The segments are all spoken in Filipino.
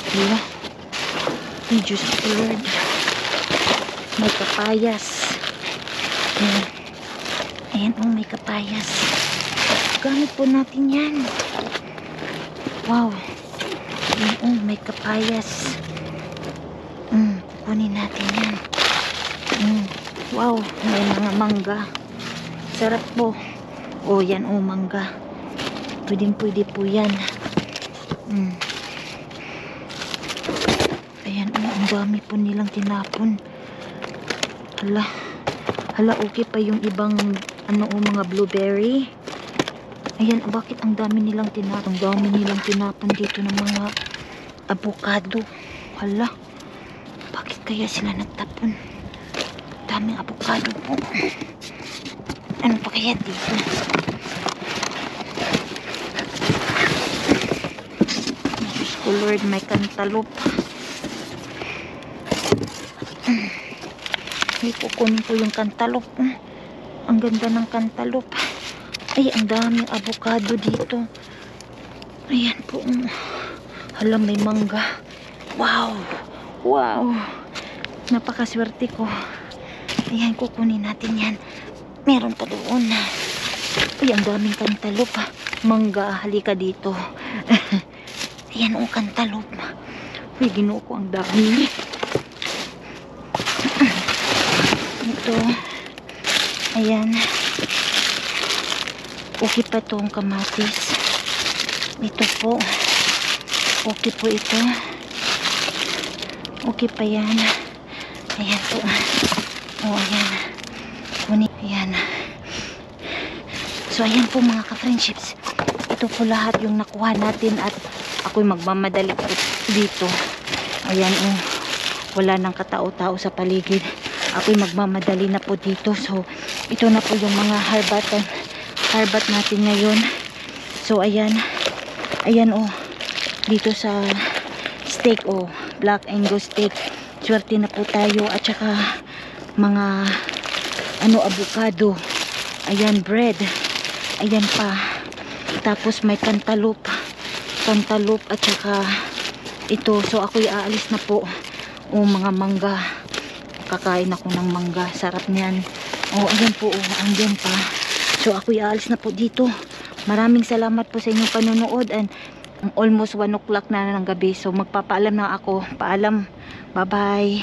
Hala. Ay, Diyos ko Lord. May kapayas. Ayan. Ayan, oh, may kapayas. Gamit po natin yan. Wow. Ayan, oh, may kapayas. Kukunin natin yan. Wow, may mga mangga. Sarap po. Oh, yan, oh, mangga. Pwede po yan. Ayan, oh, ang dami po nilang tinapon. Hala. Hala, okay pa yung ibang ano, oh, mga blueberry. Ayan, bakit ang dami nilang tinapon? Ang dami nilang tinapon dito ng mga avocado. Hala. Bakit kaya sila nagtapon? Daming avocado po. Ano pa kaya dito? Diyos ko Lord, may cantaloupe. Ay, kukunin ko yung cantaloupe. Ang ganda ng cantaloupe. Ay, ang daming avocado dito. Ayan po. Hala, may mangga. Wow. Wow. Napakaswerte ko. Ayan, kukunin natin yan. Meron pa doon. Ay, ang daming cantaloupe. Mangga, halika dito. Ayan, ang cantaloupe. Uy, Ginoo ko, ang dami. Ito. Ayan. Okay pa itong kamatis. Ito po. Okay po ito. Okay pa yan. Ayan po. O, ayan. Ayan. So, ayan po mga ka-friendships. Ito po lahat yung nakuha natin at ako'y magmamadali po dito. Ayan, wala nang katao-tao sa paligid. Ako'y magmamadali na po dito. So, ito na po yung mga harbat natin ngayon. So, ayan. Ayan, dito sa steak, Black Angus steak. Swerte na po tayo. At saka, mga, avocado. Ayan, bread. Ayan pa. Tapos, may cantaloupe. Cantaloupe at saka, ito. So, ako'y aalis na po. Mga mangga. Kakain ako ng mangga. Sarap niyan. Ayan po. Andyan pa. So, ako'y aalis na po dito. Maraming salamat po sa inyong panonood. And, almost 1 o'clock na ng gabi. So, magpapaalam na ako. Paalam. Bye-bye.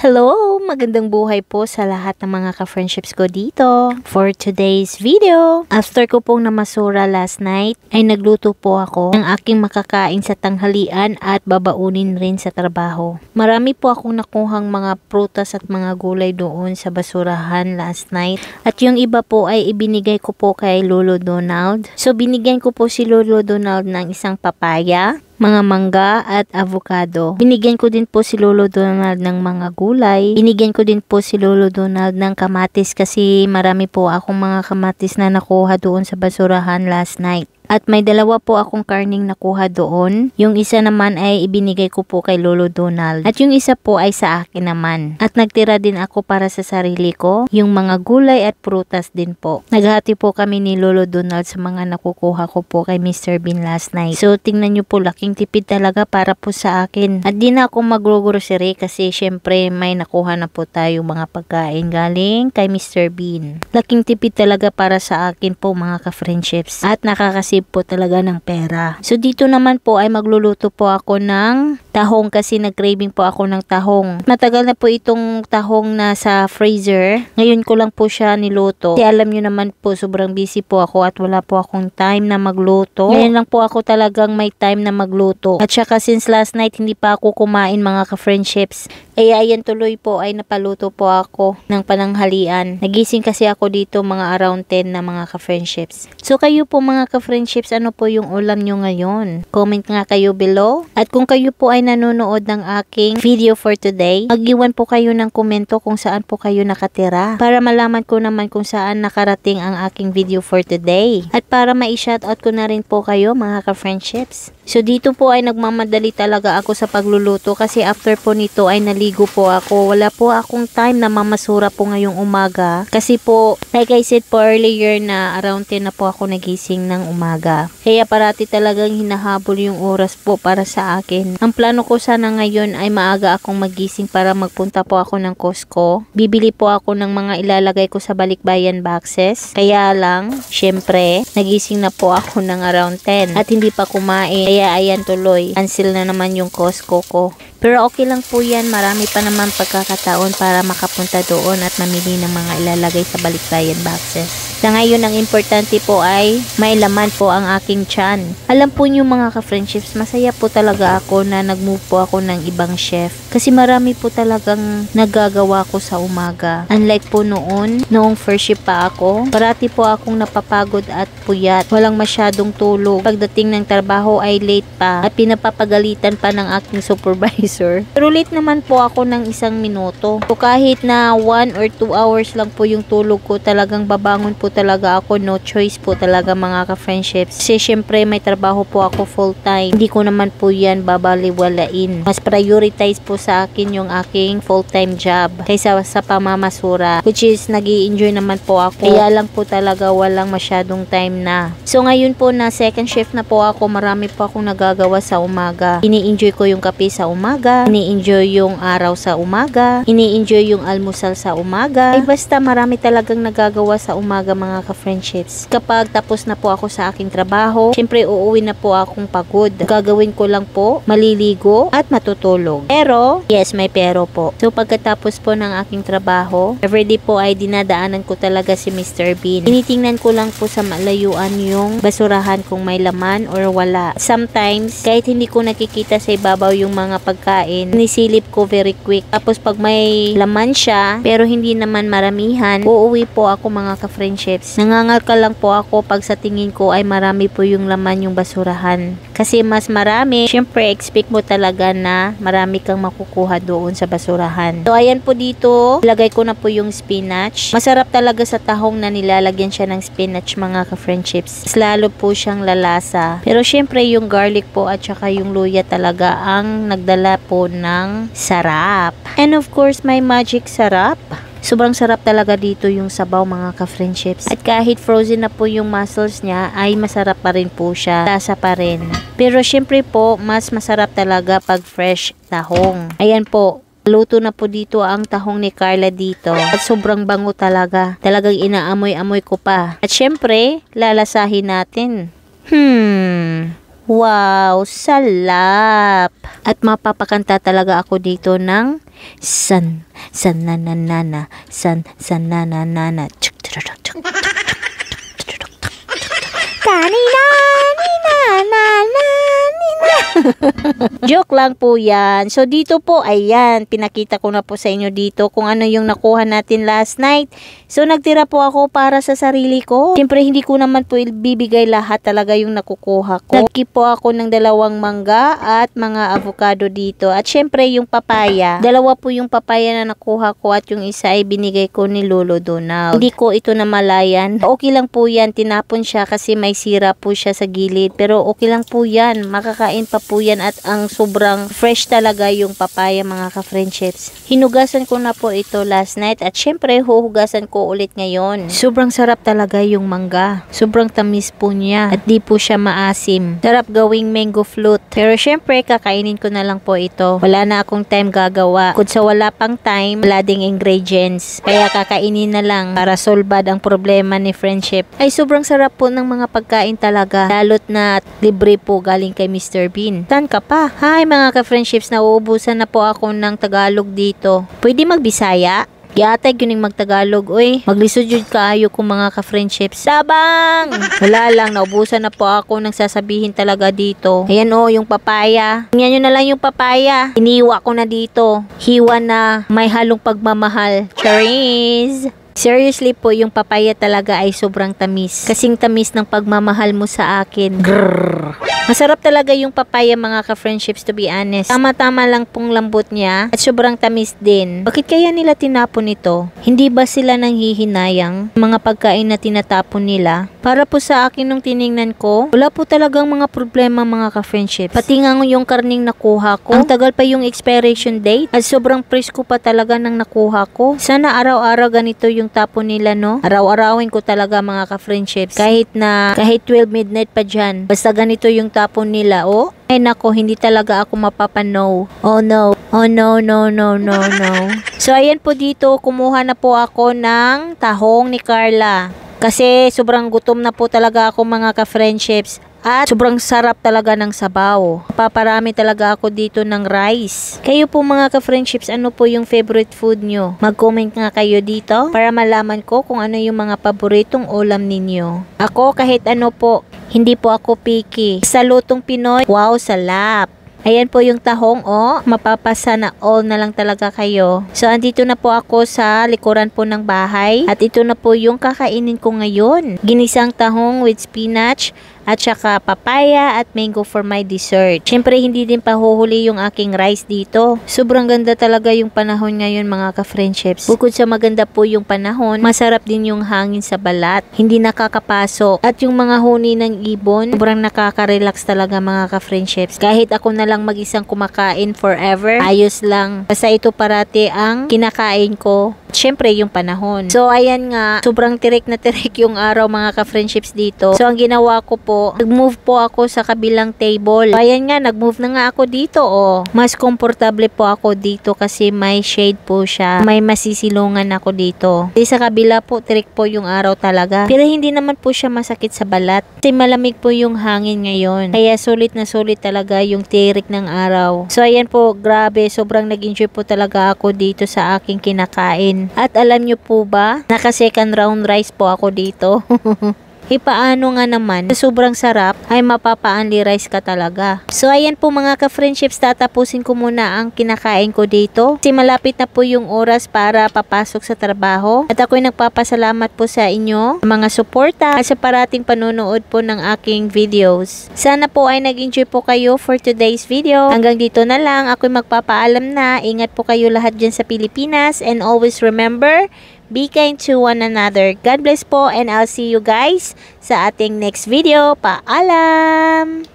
Hello! Magandang buhay po sa lahat ng mga ka-friendships ko dito. For today's video, after ko pong namasura last night, ay nagluto po ako ng aking makakain sa tanghalian at babaunin rin sa trabaho. Marami po akong nakuhang mga prutas at mga gulay doon sa basurahan last night. At yung iba po ay ibinigay ko po kay Lolo Donald. So, binigyan ko po si Lolo Donald ng isang papaya, mga mangga at avocado. Binigyan ko din po si Lolo Donald ng mga gulay. Binigyan ko din po si Lolo Donald ng kamatis kasi marami po akong mga kamatis na nakuha doon sa basurahan last night. At may dalawa po akong karning nakuha doon. Yung isa naman ay ibinigay ko po kay Lolo Donald. At yung isa po ay sa akin naman. At nagtira din ako para sa sarili ko. Yung mga gulay at prutas din po. Naghati po kami ni Lolo Donald sa mga nakukuha ko po kay Mr. Bean last night. So tingnan nyo po, laking tipid talaga para po sa akin. At di na ako mag-grocery kasi syempre may nakuha na po tayo mga pagkain galing kay Mr. Bean. Laking tipid talaga para sa akin po mga ka-friendships. At nakakasip po talaga ng pera. So dito naman po ay magluluto po ako ng tahong kasi nag-craving po ako ng tahong. Matagal na po itong tahong na sa freezer. Ngayon ko lang po siya niluto. Kasi alam nyo naman po sobrang busy po ako at wala po akong time na magluto. Ngayon lang po ako talagang may time na magluto. At saka since last night hindi pa ako kumain mga ka-friendships. Ayan tuloy po ay napaluto po ako ng pananghalian. Nagising kasi ako dito mga around 10 na mga ka-friendships. So kayo po mga ka-friendships, ano po yung ulam nyo ngayon? Comment nga kayo below. At kung kayo po ay nanonood ng aking video for today, mag-iwan po kayo ng komento kung saan po kayo nakatira. Para malaman ko naman kung saan nakarating ang aking video for today. At para ma-shoutout ko na rin po kayo mga ka-friendships. So dito po ay nagmamadali talaga ako sa pagluluto kasi after po nito ay naligo po ako. Wala po akong time na mamasura po ngayong umaga. Kasi po, like I said po earlier na around 10 na po ako nagising ng umaga. Kaya parati talagang hinahabol yung oras po para sa akin. Ang plano ko sana ngayon ay maaga akong magising para magpunta po ako ng Costco. Bibili po ako ng mga ilalagay ko sa balikbayan boxes. Kaya lang, syempre, nagising na po ako ng around 10 at hindi pa kumain. Kaya ayan tuloy, cancel na naman yung Costco ko. Pero okay lang po yan, marami pa naman pagkakataon para makapunta doon at mamili ng mga ilalagay sa balikbayan boxes. Sa ngayon, ang importante po ay may laman po ang aking tiyan. Alam po niyo mga ka-friendships, masaya po talaga ako na nag-move po ako ng ibang chef. Kasi marami po talagang nagagawa ko sa umaga. Unlike po noong first shift pa ako, parati po akong napapagod at puyat. Walang masyadong tulog. Pagdating ng trabaho ay late pa at pinapapagalitan pa ng aking supervisor. Pero late naman po ako ng 1 minuto. So kahit na 1 or 2 hours lang po yung tulog ko, talagang babangon po talaga ako. No choice po talaga mga ka-friendships. Kasi syempre may trabaho po ako full time. Hindi ko naman po yan babaliwalain. Mas prioritize po sa akin yung aking full time job kaysa sa pamamasura, which is nag-i-enjoy naman po ako. Kaya lang po talaga walang masyadong time na. So ngayon po na second shift na po ako, marami po akong nagagawa sa umaga. Ini-enjoy ko yung kape sa umaga, ini-enjoy yung araw sa umaga, ini-enjoy yung almusal sa umaga. Ay basta marami talagang nagagawa sa umaga mga ka-friendships. Kapag tapos na po ako sa aking trabaho, syempre uuwi na po akong pagod. Gagawin ko lang po, maliligo at matutulog. Pero, yes, may pero po. So pagkatapos po ng aking trabaho, everyday po ay dinadaanan ko talaga si Mr. Bean. Tinitingnan ko lang po sa malayuan yung basurahan kung may laman or wala. Sometimes, kahit hindi ko nakikita sa ibabaw yung mga pagkain, nisilip ko very quick. Tapos pag may laman siya, pero hindi naman maramihan, uuwi po ako mga ka-friendships. Nangangalka lang po ako pag sa tingin ko ay marami po yung laman yung basurahan. Kasi mas marami, syempre expect mo talaga na marami kang makukuha doon sa basurahan. So ayan po dito, ilagay ko na po yung spinach. Masarap talaga sa tahong na nilalagyan siya ng spinach mga ka-friendships. Lalo po siyang lalasa. Pero syempre yung garlic po at saka yung luya talaga ang nagdala po ng sarap. And of course, may magic sarap. Sobrang sarap talaga dito yung sabaw mga ka-friendships. At kahit frozen na po yung mussels niya, ay masarap pa rin po siya. Lasa pa rin. Pero syempre po, mas masarap talaga pag fresh tahong. Ayan po. Luto na po dito ang tahong ni Carla dito. At sobrang bango talaga. Talagang inaamoy-amoy ko pa. At syempre, lalasahin natin. Wow, salap! At mapapakanta talaga ako dito ng san nanana, san nanana, chuk chuk chuk chuk kanina Joke lang po yan. So dito po, ayan, pinakita ko na po sa inyo dito kung ano yung nakuha natin last night. So nagtira po ako para sa sarili ko. Siyempre hindi ko naman po ibibigay lahat talaga yung nakukuha ko. Nagkeep po ako ng 2 mangga at mga avocado dito. At siyempre yung papaya. 2 po yung papaya na nakuha ko at yung isa ay binigay ko ni Lolo Donald. Hindi ko ito namalayan. Okay lang po yan. Tinapon siya kasi may sira po siya sa gilid. Pero okay lang po yan. Makakain pa po yan at ang sobrang fresh talaga yung papaya mga ka-friendships. Hinugasan ko na po ito last night at syempre huhugasan ko ulit ngayon. Sobrang sarap talaga yung mangga. Sobrang tamis po niya at di po siya maasim. Sarap gawing mango float. Pero syempre kakainin ko na lang po ito. Wala na akong time gagawa. Kung sa wala pang time, wala ding ingredients. Kaya kakainin na lang para solbad ang problema ni friendship. Ay sobrang sarap po ng mga pagkain talaga. Lalot na libre po galing kay Mr. Bean. Tan ka pa? Hi mga ka-friendships, nauubusan na po ako ng Tagalog dito. Pwede magbisaya? Yatay yun yung magtagalog. Uy, maglisod yun kaayo kung mga ka-friendships. Sabang! Wala lang, naubusan na po ako ng sasabihin talaga dito. Ayan o, yung papaya. Tingnan nyo na lang yung papaya. Iniwa ko na dito. Hiwa na may halong pagmamahal. Charis! Seriously po, yung papaya talaga ay sobrang tamis. Kasing tamis ng pagmamahal mo sa akin. Grrr. Masarap talaga yung papaya mga ka-friendships, to be honest. Tama-tama lang pong lambot niya at sobrang tamis din. Bakit kaya nila tinapon ito? Hindi ba sila nanghihinayang mga pagkain na tinatapon nila? Para po sa akin nung tiningnan ko, wala po talagang mga problema mga ka-friendships. Pati nga yung karning nakuha ko, ang tagal pa yung expiration date at sobrang presko pa talaga nang nakuha ko. Sana araw-araw ganito yung tapon nila, no? Araw-arawin ko talaga mga ka-friendships. Kahit 12 midnight pa dyan. Basta ganito yung tapon nila, oh. Ay nako, hindi talaga ako mapapano. Oh no. Oh no, no, no, no, no. So ayan po dito, kumuha na po ako ng tahong ni Carla. Kasi sobrang gutom na po talaga ako mga ka-friendships. At sobrang sarap talaga ng sabaw. Paparami talaga ako dito ng rice. Kayo po mga ka-friendships, ano po yung favorite food nyo? Mag-comment nga kayo dito para malaman ko kung ano yung mga paboritong ulam ninyo. Ako kahit ano po, hindi po ako picky. Sa lutong Pinoy, wow, salap! Ayan po yung tahong, oh. Mapapasa na all na lang talaga kayo. So, andito na po ako sa likuran po ng bahay. At ito na po yung kakainin ko ngayon. Ginisang tahong with spinach at saka papaya at mango for my dessert. Syempre, hindi din pahuhuli yung aking rice dito. Sobrang ganda talaga yung panahon ngayon mga ka-friendships. Bukod sa maganda po yung panahon, masarap din yung hangin sa balat. Hindi nakakapasok. At yung mga huni ng ibon, sobrang nakaka-relax talaga mga ka-friendships. Kahit ako na lang mag-isang kumakain forever, ayos lang. Basta ito parati ang kinakain ko. Syempre, yung panahon. So, ayan nga, sobrang tirik na tirik yung araw mga ka-friendships dito. So, ang ginawa ko po, nag-move po ako sa kabilang table. So, ayan nga, nag-move na nga ako dito, oh. Mas komportable po ako dito kasi may shade po siya. May masisilungan ako dito. Kasi sa kabila po, tirik po yung araw talaga. Pero hindi naman po siya masakit sa balat. Kasi malamig po yung hangin ngayon. Kaya sulit na sulit talaga yung tirik ng araw. So, ayan po, grabe, sobrang nag-enjoy po talaga ako dito sa aking kinakain. At alam nyo po ba, naka second round rice po ako dito. Paano nga naman, sobrang sarap, ay mapapa-only rice ka talaga. So ayan po mga ka-friendships, tatapusin ko muna ang kinakain ko dito. Kasi malapit na po yung oras para papasok sa trabaho. At ako'y nagpapasalamat po sa inyo, mga suporta at sa parating panonood po ng aking videos. Sana po ay nag-enjoy po kayo for today's video. Hanggang dito na lang, ako'y magpapaalam na. Ingat po kayo lahat dyan sa Pilipinas and always remember, be kind to one another. God bless po and I'll see you guys sa ating next video. Paalam!